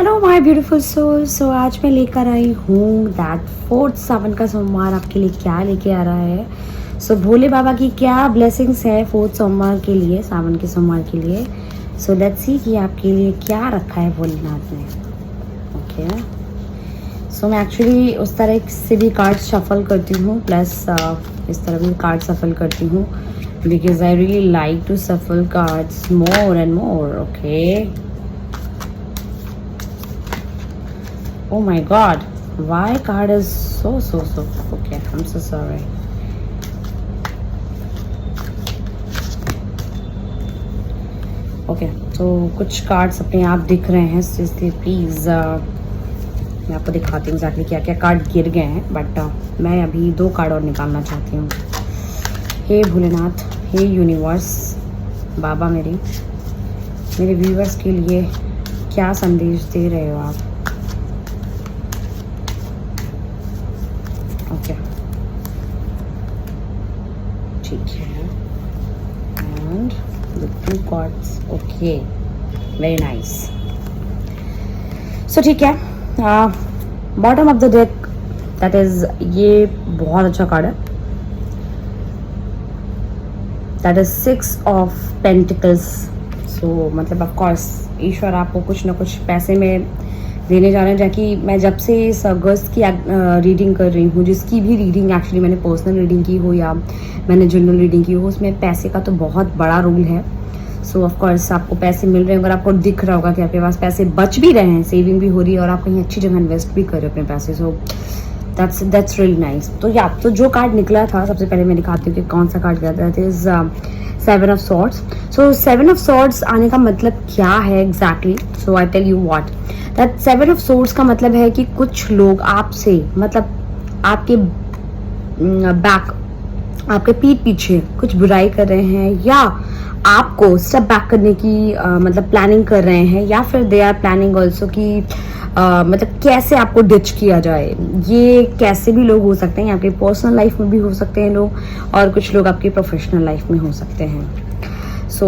Hello my beautiful soul. So आज मैं लेकर आई हूँ दैट फोर्थ सावन का सोमवार आपके लिए क्या लेके आ रहा है। सो भोले बाबा की क्या ब्लेसिंग्स है फोर्थ सोमवार के लिए, सावन के सोमवार के लिए। सो लेट्स सी कि आपके लिए क्या रखा है भोलेनाथ ने। ओके, सो मैं एक्चुअली उस तरह से भी कार्ड शफल करती हूँ, प्लस इस तरह भी कार्ड शफल करती हूँ because I really like to shuffle cards more and more. Okay, oh my god, why card is so okay, I'm so sorry. Okay, तो कुछ कार्ड्स अपने आप दिख रहे हैं, इसलिए प्लीज़ मैं आपको दिखाती हूँ एग्जैक्टली क्या क्या कार्ड गिर गए हैं। बट मैं अभी 2 कार्ड और निकालना चाहती हूँ। हे भोलेनाथ, हे यूनिवर्स, बाबा मेरे व्यूवर्स के लिए क्या संदेश दे रहे हो आप। ओके, ठीक है, and the 2 cards. Okay, very nice. So ठीक है, bottom of the deck that is, ये बहुत अच्छा कार्ड है, that is 6 of pentacles. So मतलब ऑफ कोर्स ईश्वर आपको कुछ ना कुछ पैसे में देने जा रहे हैं। जबकि मैं जब से इस अगस्त की रीडिंग कर रही हूँ, जिसकी भी रीडिंग एक्चुअली मैंने पर्सनल रीडिंग की हो या मैंने जनरल रीडिंग की हो, उसमें पैसे का तो बहुत बड़ा रोल है। सो ऑफ कोर्स आपको पैसे मिल रहे हैं, अगर आपको दिख रहा होगा कि आपके पास पैसे बच भी रहे हैं, सेविंग भी हो रही है और आप कहीं अच्छी जगह इन्वेस्ट भी कर रहे हो अपने पैसे। So that's really nice. तो जो कार्ड निकला था, सबसे पहले मैं दिखाती हूँ कि कौन सा कार्ड गया था। That is 7 of swords. So 7 of swords आने का मतलब क्या है exactly? So I tell you what that 7 of swords का मतलब है कि कुछ लोग आपसे, मतलब आपके बैक, आपके पीठ पीछे कुछ बुराई कर रहे हैं, या आपको स्टेप बैक करने की मतलब प्लानिंग कर रहे हैं, या फिर दे आर प्लानिंग ऑल्सो कि मतलब कैसे आपको डिच किया जाए। ये कैसे भी लोग हो सकते हैं, आपके पर्सनल लाइफ में भी हो सकते हैं लोग, और कुछ लोग आपकी प्रोफेशनल लाइफ में हो सकते हैं। So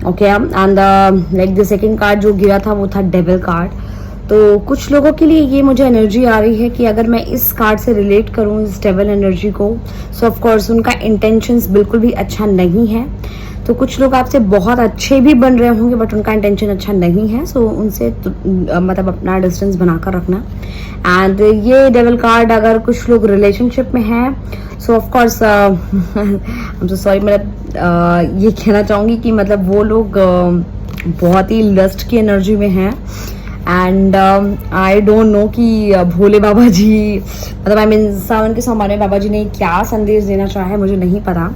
okay, and like the second card जो गिरा था वो था डेविल कार्ड। तो कुछ लोगों के लिए ये मुझे एनर्जी आ रही है कि अगर मैं इस कार्ड से रिलेट करूँ इस डेविल एनर्जी को, सो ऑफ कोर्स उनका इंटेंशंस बिल्कुल भी अच्छा नहीं है। तो कुछ लोग आपसे बहुत अच्छे भी बन रहे होंगे बट उनका इंटेंशन अच्छा नहीं है। सो उनसे मतलब अपना डिस्टेंस बनाकर रखना। एंड ये डेविल कार्ड, अगर कुछ लोग रिलेशनशिप में हैं, सो of course I am so sorry, मतलब ये कहना चाहूँगी कि मतलब वो लोग बहुत ही लस्ट की एनर्जी में हैं। एंड आई डोंट नो कि भोले बाबा जी, मतलब आई मीन सावन के सोमवार में बाबा जी ने क्या संदेश देना चाहा है मुझे नहीं पता,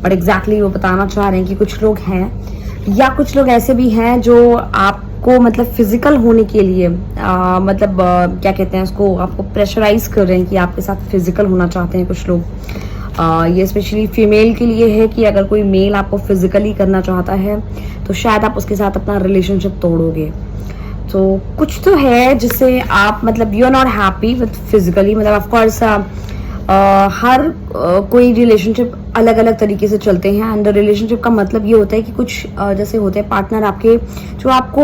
बट एग्जैक्टली वो बताना चाह रहे हैं कि कुछ लोग हैं, या कुछ लोग ऐसे भी हैं जो आपको मतलब फिजिकल होने के लिए मतलब क्या कहते हैं उसको, आपको प्रेशराइज कर रहे हैं कि आपके साथ फिजिकल होना चाहते हैं कुछ लोग। ये स्पेशली फीमेल के लिए है कि अगर कोई मेल आपको फिजिकली करना चाहता है तो शायद आप उसके साथ अपना रिलेशनशिप तोड़ोगे। तो कुछ तो है जिससे आप मतलब you are not happy with physically, मतलब ऑफ कोर्स हर कोई रिलेशनशिप अलग अलग तरीके से चलते हैं। एंड रिलेशनशिप का मतलब ये होता है कि कुछ जैसे होते हैं पार्टनर आपके जो आपको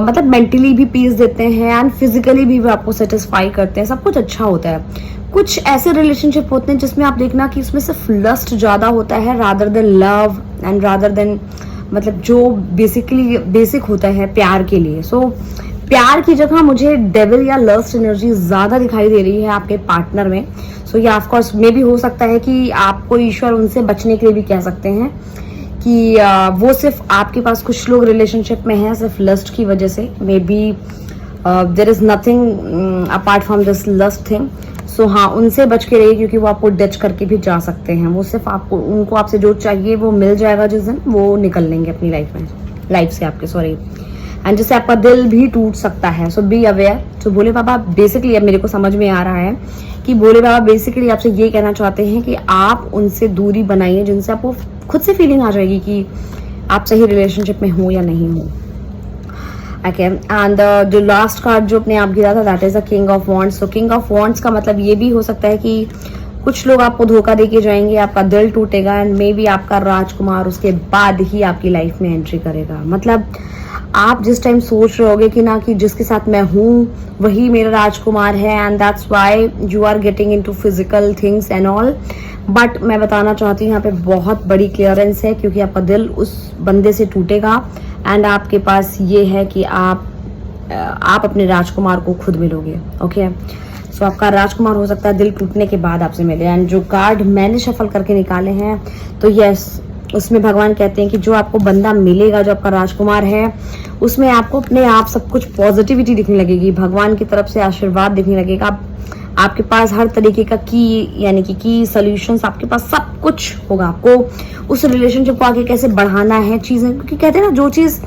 मतलब मेंटली भी पीस देते हैं एंड फिजिकली भी वो आपको सेटिस्फाई करते हैं, सब कुछ अच्छा होता है। कुछ ऐसे रिलेशनशिप होते हैं जिसमें आप देखना कि उसमें सिर्फ लस्ट ज़्यादा होता है rather than love and rather than मतलब जो बेसिक होता है प्यार के लिए। सो प्यार की जगह मुझे डेविल या लस्ट एनर्जी ज़्यादा दिखाई दे रही है आपके पार्टनर में। सो ये ऑफ कोर्स मे भी हो सकता है कि आपको ईश्वर उनसे बचने के लिए भी कह सकते हैं कि वो सिर्फ आपके पास कुछ लोग रिलेशनशिप में हैं सिर्फ लस्ट की वजह से। Maybe there is nothing apart from this lust thing. So हाँ, उनसे बच के रहिए क्योंकि वो आपको डच करके भी जा सकते हैं। वो सिर्फ आपको, उनको आपसे जो चाहिए वो मिल जाएगा जिस दिन वो निकल लेंगे अपनी लाइफ से आपके, सॉरी, एंड जिससे आपका दिल भी टूट सकता है। सो बी अवेयर। तो भोले बाबा बेसिकली, अब मेरे को समझ में आ रहा है कि भोले बाबा बेसिकली आपसे ये कहना चाहते हैं कि आप उनसे दूरी बनाइए जिनसे आपको खुद से फीलिंग आ जाएगी कि आप सही रिलेशनशिप में हो या नहीं हो। ओके, एंड जो लास्ट कार्ड जो अपने आप गिरा था that is a king of wands. तो किंग ऑफ वॉन्ड्स का मतलब ये भी हो सकता है कि कुछ लोग आपको धोखा देके जाएंगे, आपका दिल टूटेगा एंड मे बी आपका राजकुमार उसके बाद ही आपकी लाइफ में एंट्री करेगा। मतलब आप जिस टाइम सोच रहे होगे कि ना कि जिसके साथ मैं हूँ वही मेरा राजकुमार है and that's why you are getting into physical things and all, but मैं बताना चाहती हूँ यहाँ पे बहुत बड़ी क्लियरेंस है, क्योंकि आपका दिल उस बंदे से टूटेगा एंड आपके पास ये है कि आप अपने राजकुमार को खुद मिलोगे। ओके, सो आपका राजकुमार हो सकता है दिल टूटने के बाद आपसे मिले। एंड जो कार्ड मैंने शफल करके निकाले हैं तो यस, उसमें भगवान कहते हैं कि जो आपको बंदा मिलेगा, जो आपका राजकुमार है, उसमें आपको अपने आप सब कुछ पॉजिटिविटी दिखने लगेगी, भगवान की तरफ से आशीर्वाद दिखने लगेगा, आपके पास हर तरीके का यानी कि सॉल्यूशंस, आपके पास सब कुछ होगा। आपको उस रिलेशनशिप को आगे कैसे बढ़ाना है चीजें, क्योंकि कहते हैं ना जो चीज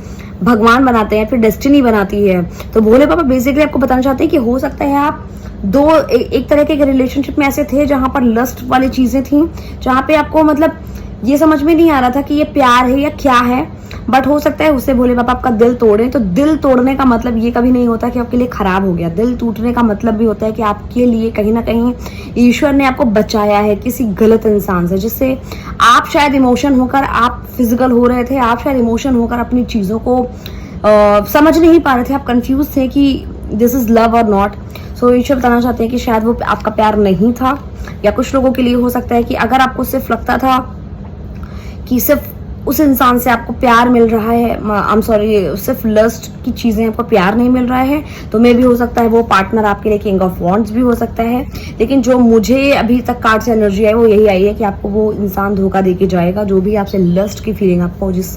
भगवान बनाते हैं फिर डेस्टिनी बनाती है। तो भोले बाबा बेसिकली आपको बताना चाहते हैं कि हो सकता है आप एक तरह के रिलेशनशिप में ऐसे थे जहां पर लस्ट वाली चीजें थी, जहां पे आपको मतलब ये समझ में नहीं आ रहा था कि ये प्यार है या क्या है, बट हो सकता है उससे भोले बाबा आपका दिल तोड़े। तो दिल तोड़ने का मतलब ये कभी नहीं होता कि आपके लिए खराब हो गया। दिल टूटने का मतलब भी होता है कि आपके लिए कहीं ना कहीं ईश्वर ने आपको बचाया है किसी गलत इंसान से, जिससे आप शायद इमोशन होकर आप फिजिकल हो रहे थे, आप शायद इमोशन होकर अपनी चीजों को समझ नहीं पा रहे थे, आप कंफ्यूज थे कि दिस इज लव और नॉट। सो ईश्वर बताना चाहते हैं कि शायद वो आपका प्यार नहीं था, या कुछ लोगों के लिए हो सकता है कि अगर आपको सिर्फ लगता था कि सिर्फ उस इंसान से आपको प्यार मिल रहा है, आई एम सॉरी, सिर्फ लस्ट की चीजें आपको प्यार नहीं मिल रहा है, तो मे भी हो सकता है वो पार्टनर आपके लिए किंग ऑफ वॉन्ड्स भी हो सकता है। लेकिन जो मुझे अभी तक कार्ड से एनर्जी आई वो यही आई है कि आपको वो इंसान धोखा देके जाएगा, जो भी आपसे लस्ट की फीलिंग आपको जिस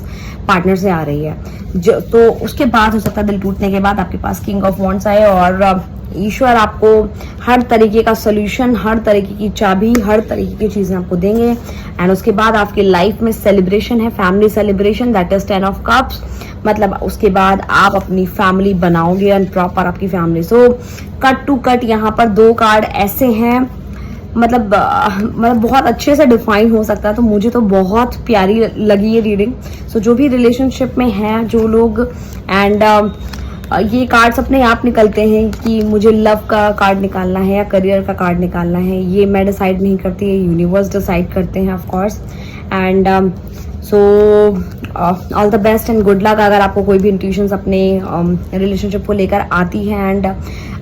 पार्टनर से आ रही है। तो उसके बाद हो सकता है दिल टूटने के बाद आपके पास किंग ऑफ वॉन्ड्स आए और ईश्वर आपको हर तरीके का सोल्यूशन, हर तरीके की चाबी, हर तरीके की चीजें आपको देंगे। एंड उसके बाद आपकी लाइफ में सेलिब्रेशन है, family celebration, that is 10 of cups. मतलब उसके बाद आप अपनी फैमिली बनाओगे एंड प्रॉपर आपकी family. So cut to cut यहाँ पर 2 कार्ड ऐसे हैं, मतलब बहुत अच्छे से डिफाइन हो सकता है। तो मुझे तो बहुत प्यारी लगी ये रीडिंग। सो जो भी रिलेशनशिप में है जो लोग, एंड ये कार्ड्स अपने आप निकलते हैं कि मुझे लव का कार्ड निकालना है या करियर का कार्ड निकालना है, ये मैं डिसाइड नहीं करती, ये यूनिवर्स डिसाइड करते हैं of course. And so all the best and good luck. अगर आपको कोई भी इंट्यूशंस अपने रिलेशनशिप को लेकर आती है एंड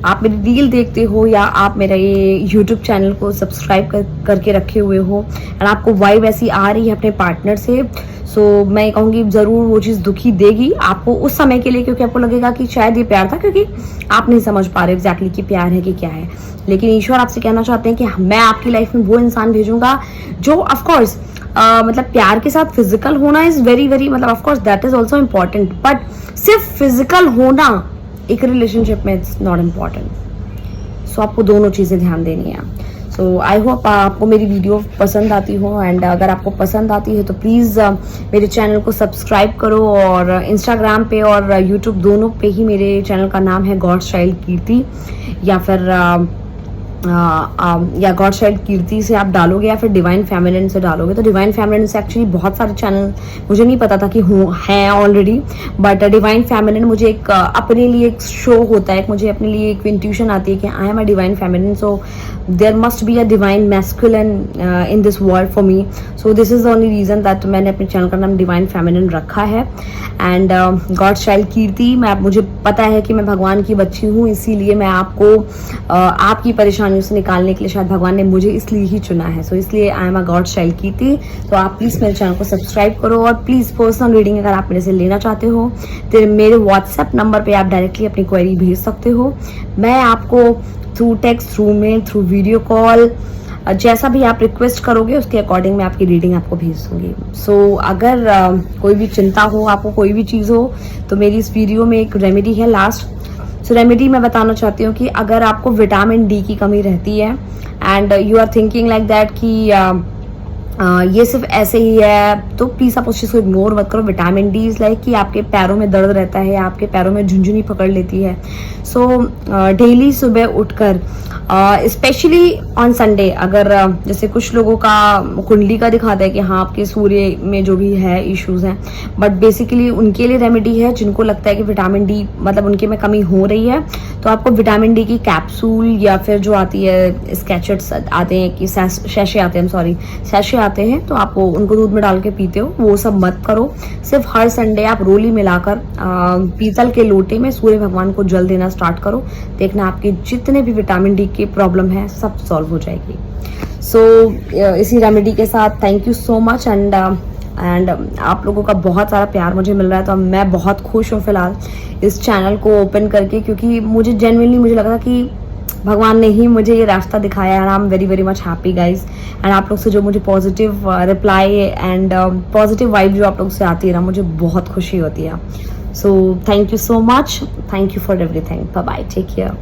आप मेरी रील देखते हो या आप मेरा ये यूट्यूब चैनल को सब्सक्राइब करके रखे हुए हो एंड आपको वाइब ऐसी आ रही है अपने पार्टनर से, सो मैं कहूँगी ज़रूर वो चीज़ दुखी देगी आपको उस समय के लिए, क्योंकि आपको लगेगा कि शायद ये प्यार था, क्योंकि आप नहीं समझ पा रहे एग्जैक्टली कि प्यार है कि क्या है। लेकिन ईश्वर आपसे कहना चाहते हैं कि मैं आपकी लाइफ में वो इंसान भेजूंगा जो ऑफकोर्स मतलब प्यार के साथ फिजिकल होना इज वेरी वेरी, मतलब of course that is also important, but सिर्फ फिजिकल होना एक रिलेशनशिप में इट्स नॉट इम्पॉर्टेंट। सो आपको दोनों चीज़ें ध्यान देनी है। सो आई होप आपको मेरी वीडियो पसंद आती हो, एंड अगर आपको पसंद आती है तो प्लीज़ मेरे चैनल को सब्सक्राइब करो। और इंस्टाग्राम पे और यूट्यूब दोनों पे ही मेरे चैनल का नाम है गॉड्स चाइल्ड कीर्ति, या फिर या गॉड चाइल्ड कीर्ति से आप डालोगे या फिर डिवाइन फेमिनिन से डालोगे। तो डिवाइन फेमिनिन से एक्चुअली बहुत सारे चैनल मुझे नहीं पता था कि हैं ऑलरेडी, बट डिवाइन फेमिनिन मुझे एक अपने लिए एक शो होता है, मुझे अपने लिए एक इंट्यूशन आती है कि I am a divine feminine, so there must be a divine masculine in this world for me. So this is the only reason that मैंने अपने चैनल का नाम डिवाइन फेमिनिन रखा है। एंड गॉड चाइल्ड कीर्ति, मुझे पता है कि मैं भगवान की बच्ची हूँ, इसीलिए मैं आपको आपकी परेशानियों से निकालने के लिए शायद भगवान ने मुझे इसलिए ही चुना है। सो इसलिए I am a god child Kirti. तो आप प्लीज मेरे चैनल को सब्सक्राइब करो, और प्लीज पर्सनल रीडिंग अगर आप मेरे से लेना चाहते हो तो मेरे व्हाट्सएप नंबर पे आप डायरेक्टली अपनी क्वेरी भेज सकते हो। मैं आपको through text, through mail, through video call, जैसा भी आप रिक्वेस्ट करोगे उसके अकॉर्डिंग मैं आपकी रीडिंग आपको भेज दूंगी। सो अगर कोई भी चिंता हो, आपको कोई भी चीज़ हो, तो मेरी इस वीडियो में एक रेमेडी है लास्ट। सो रेमेडी मैं बताना चाहती हूँ कि अगर आपको विटामिन डी की कमी रहती है and you are thinking like that कि ये सिर्फ ऐसे ही है, तो प्लीज़ आप उस चीज़ को इग्नोर मत करो। विटामिन डी इज़ लाइक कि आपके पैरों में दर्द रहता है, आपके पैरों में झुंझुनी पकड़ लेती है। सो डेली सुबह उठकर स्पेशली ऑन संडे, अगर जैसे कुछ लोगों का कुंडली का दिखाता है कि हाँ आपके सूर्य में जो भी है इश्यूज हैं, बट बेसिकली उनके लिए रेमेडी है जिनको लगता है कि विटामिन डी मतलब उनके में कमी हो रही है, तो आपको विटामिन डी की कैप्सूल या फिर जो आती है स्केचेट्स आते हैं कि सैशे आते हैं, सैशे आते हैं, तो आप उनको दूध में डाल के पीते हो, वो सब मत करो। सिर्फ हर संडे आप रोली मिलाकर पीतल के लोटे में सूर्य भगवान को जल देना स्टार्ट करो। देखना आपके जितने भी विटामिन डी की प्रॉब्लम है सब सॉल्व हो जाएगी। सो इसी रेमेडी के साथ thank you so much and आप लोगों का बहुत सारा प्यार मुझे मिल रहा है, तो मैं बहुत खुश हूँ फिलहाल इस चैनल को ओपन करके, क्योंकि मुझे जेन्युइनली मुझे लगा था कि भगवान ने ही मुझे ये रास्ता दिखाया। And I am very very much happy guys. And आप लोग से जो मुझे positive reply and positive vibe जो आप लोग से आती है ना, मुझे बहुत खुशी होती है। So thank you so much, thank you for everything, bye bye, take care.